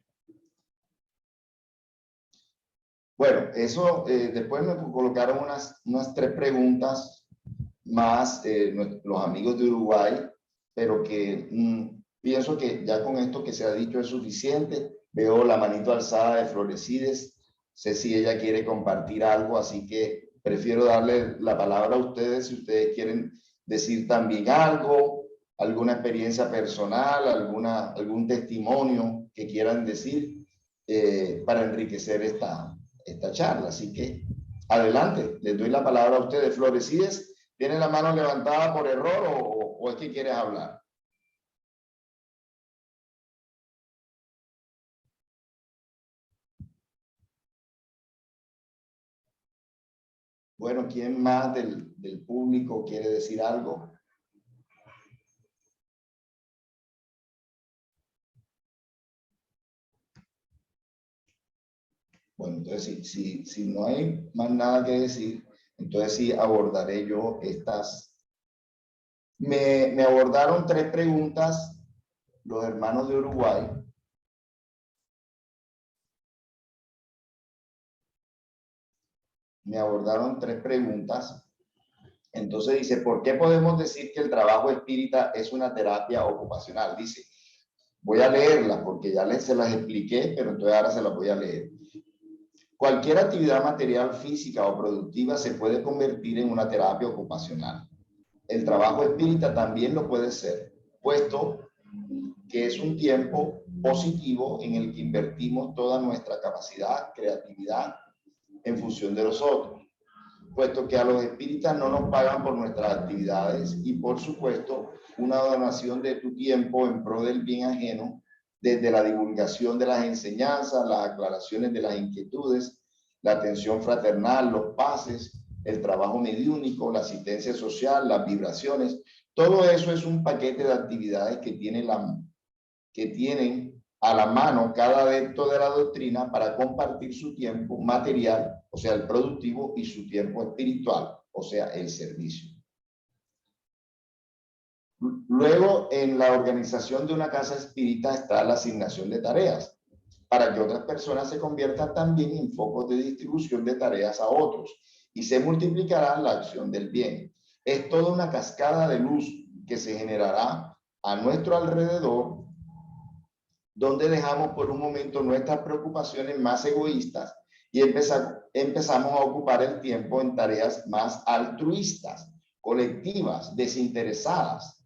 Bueno, eso después me colocaron unas 3 preguntas más los amigos de Uruguay, pero que pienso que ya con esto que se ha dicho es suficiente. Veo la manito alzada de Florecides. Sé si ella quiere compartir algo, así que prefiero darle la palabra a ustedes si ustedes quieren decir también algo, alguna experiencia personal, algún testimonio que quieran decir para enriquecer esta charla. Así que adelante, les doy la palabra a ustedes. Florecides, ¿tiene la mano levantada por error o es que quieres hablar? Bueno, ¿quién más del público quiere decir algo? Bueno, entonces si no hay más nada que decir, entonces sí abordaré yo estas. Me abordaron 3 preguntas los hermanos de Uruguay. Me abordaron 3 preguntas. Entonces dice, ¿por qué podemos decir que el trabajo espírita es una terapia ocupacional? Dice, voy a leerlas porque ya se las expliqué, pero entonces ahora se las voy a leer. Cualquier actividad material, física o productiva se puede convertir en una terapia ocupacional. El trabajo espírita también lo puede ser, puesto que es un tiempo positivo en el que invertimos toda nuestra capacidad, creatividad en función de los otros, puesto que a los espíritas no nos pagan por nuestras actividades y, por supuesto, una donación de tu tiempo en pro del bien ajeno, desde la divulgación de las enseñanzas, las aclaraciones de las inquietudes, la atención fraternal, los pases, el trabajo mediúnico, la asistencia social, las vibraciones. Todo eso es un paquete de actividades que tienen a la mano cada adepto de la doctrina para compartir su tiempo material, o sea, el productivo, y su tiempo espiritual, o sea, el servicio. Luego, en la organización de una casa espírita está la asignación de tareas, para que otras personas se conviertan también en focos de distribución de tareas a otros, y se multiplicará la acción del bien. Es toda una cascada de luz que se generará a nuestro alrededor, donde dejamos por un momento nuestras preocupaciones más egoístas y empezamos a ocupar el tiempo en tareas más altruistas, colectivas, desinteresadas.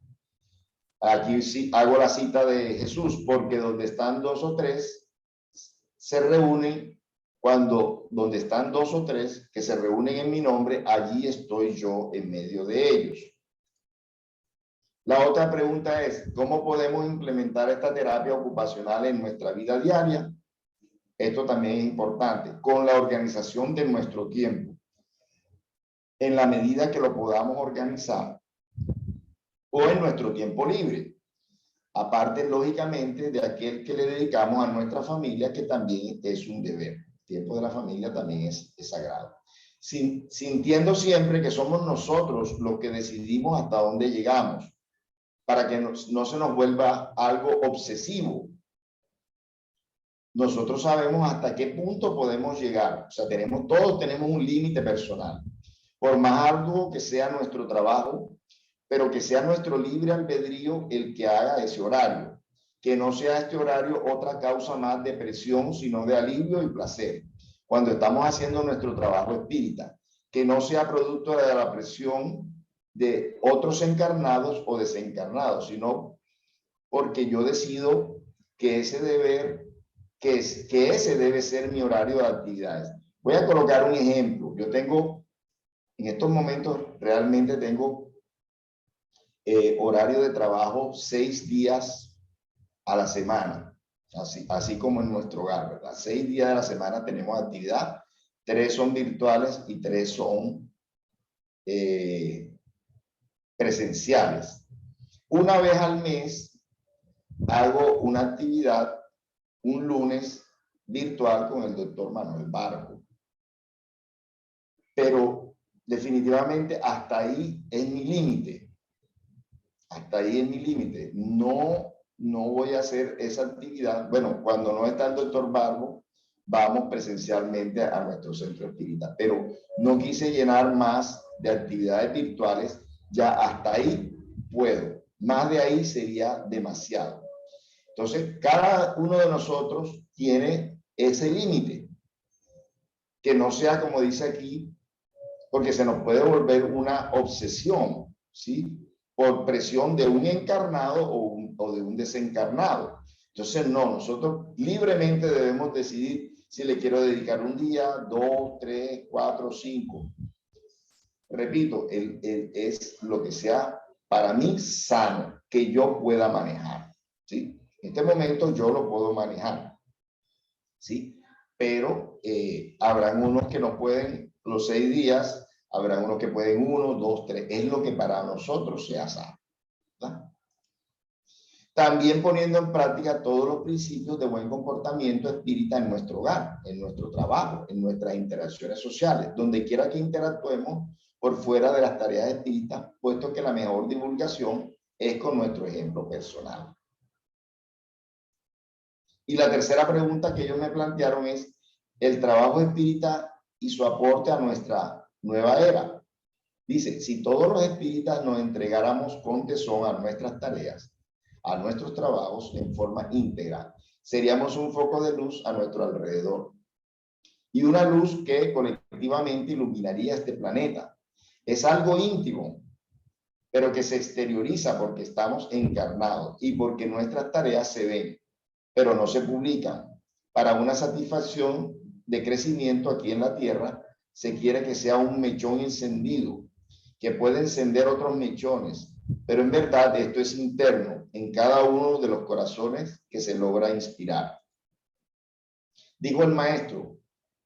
Aquí sí hago la cita de Jesús, porque donde están 2 o 3 se reúnen, donde están 2 o 3 que se reúnen en mi nombre, allí estoy yo en medio de ellos. La otra pregunta es, ¿cómo podemos implementar esta terapia ocupacional en nuestra vida diaria? Esto también es importante, con la organización de nuestro tiempo, en la medida que lo podamos organizar, o en nuestro tiempo libre. Aparte, lógicamente, de aquel que le dedicamos a nuestra familia, que también es un deber. El tiempo de la familia también es sagrado. Sintiendo siempre que somos nosotros los que decidimos hasta dónde llegamos, para que no se nos vuelva algo obsesivo. Nosotros sabemos hasta qué punto podemos llegar. O sea, todos tenemos un límite personal. Por más arduo que sea nuestro trabajo, pero que sea nuestro libre albedrío el que haga ese horario. Que no sea este horario otra causa más de presión, sino de alivio y placer. Cuando estamos haciendo nuestro trabajo espírita. Que no sea producto de la presión de otros encarnados o desencarnados, sino porque yo decido que ese debe ser mi horario de actividades. Voy a colocar un ejemplo. Yo tengo, en estos momentos, realmente tengo horario de trabajo 6 días a la semana, así como en nuestro hogar, ¿verdad? 6 días de la semana tenemos actividad, 3 son virtuales y 3 son presenciales. Una vez al mes hago una actividad, un lunes virtual con el doctor Manuel Barco. Pero definitivamente hasta ahí es mi límite. Hasta ahí es mi límite. No voy a hacer esa actividad. Bueno, cuando no está el doctor Barco, vamos presencialmente a nuestro centro espírita. Pero no quise llenar más de actividades virtuales. Ya hasta ahí puedo. Más de ahí sería demasiado. Entonces, cada uno de nosotros tiene ese límite. Que no sea como dice aquí, porque se nos puede volver una obsesión, ¿sí? Por presión de un encarnado o de un desencarnado. Entonces, no, nosotros libremente debemos decidir si le quiero dedicar un día, 2, 3, 4, 5. Repito, es lo que sea para mí sano, que yo pueda manejar, ¿sí? En este momento yo lo puedo manejar, ¿sí? Pero habrán unos que no pueden los 6 días, habrán unos que pueden 1, 2, 3. Es lo que para nosotros sea sano, ¿verdad? También poniendo en práctica todos los principios de buen comportamiento espírita en nuestro hogar, en nuestro trabajo, en nuestras interacciones sociales, donde quiera que interactuemos por fuera de las tareas espíritas, puesto que la mejor divulgación es con nuestro ejemplo personal. Y la tercera pregunta que ellos me plantearon es el trabajo espírita y su aporte a nuestra nueva era. Dice, si todos los espíritas nos entregáramos con tesón a nuestras tareas, a nuestros trabajos en forma íntegra, seríamos un foco de luz a nuestro alrededor. Y una luz que colectivamente iluminaría este planeta. Es algo íntimo, pero que se exterioriza porque estamos encarnados y porque nuestras tareas se ven, pero no se publican. Para una satisfacción de crecimiento aquí en la Tierra, se quiere que sea un mechón encendido, que puede encender otros mechones, pero en verdad esto es interno en cada uno de los corazones que se logra inspirar. Dijo el maestro,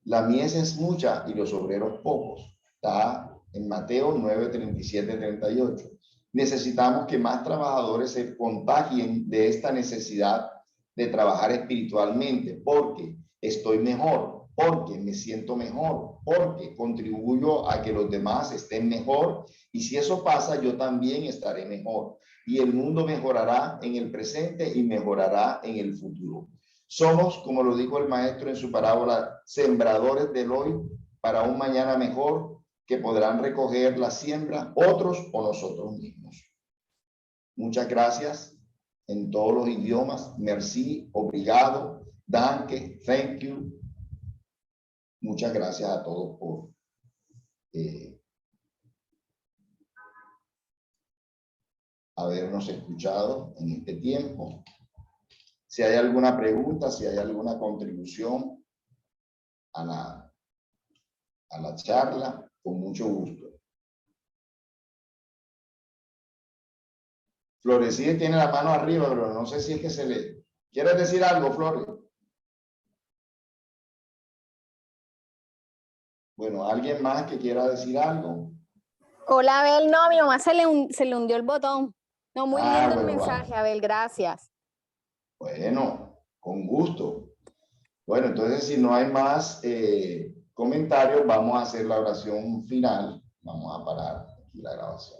la mies es mucha y los obreros pocos. Está en Mateo 9, 37, 38. Necesitamos que más trabajadores se contagien de esta necesidad de trabajar espiritualmente, porque estoy mejor, porque me siento mejor, porque contribuyo a que los demás estén mejor, y si eso pasa, yo también estaré mejor, y el mundo mejorará en el presente y mejorará en el futuro. Somos, como lo dijo el maestro en su parábola, sembradores del hoy para un mañana mejor, que podrán recoger la siembra otros o nosotros mismos. Muchas gracias en todos los idiomas. Merci, obrigado, danke, thank you. Muchas gracias a todos por habernos escuchado en este tiempo. Si hay alguna pregunta, si hay alguna contribución a la charla, con mucho gusto. Florecide tiene la mano arriba, pero no sé si es que se le... ¿Quieres decir algo, Flores? Bueno, ¿alguien más que quiera decir algo? Hola, Abel. No, a mi mamá se le hundió el botón. No, muy lindo el mensaje, Vale. Abel. Gracias. Bueno, con gusto. Bueno, entonces si no hay más comentarios, vamos a hacer la oración final. Vamos a parar aquí la grabación.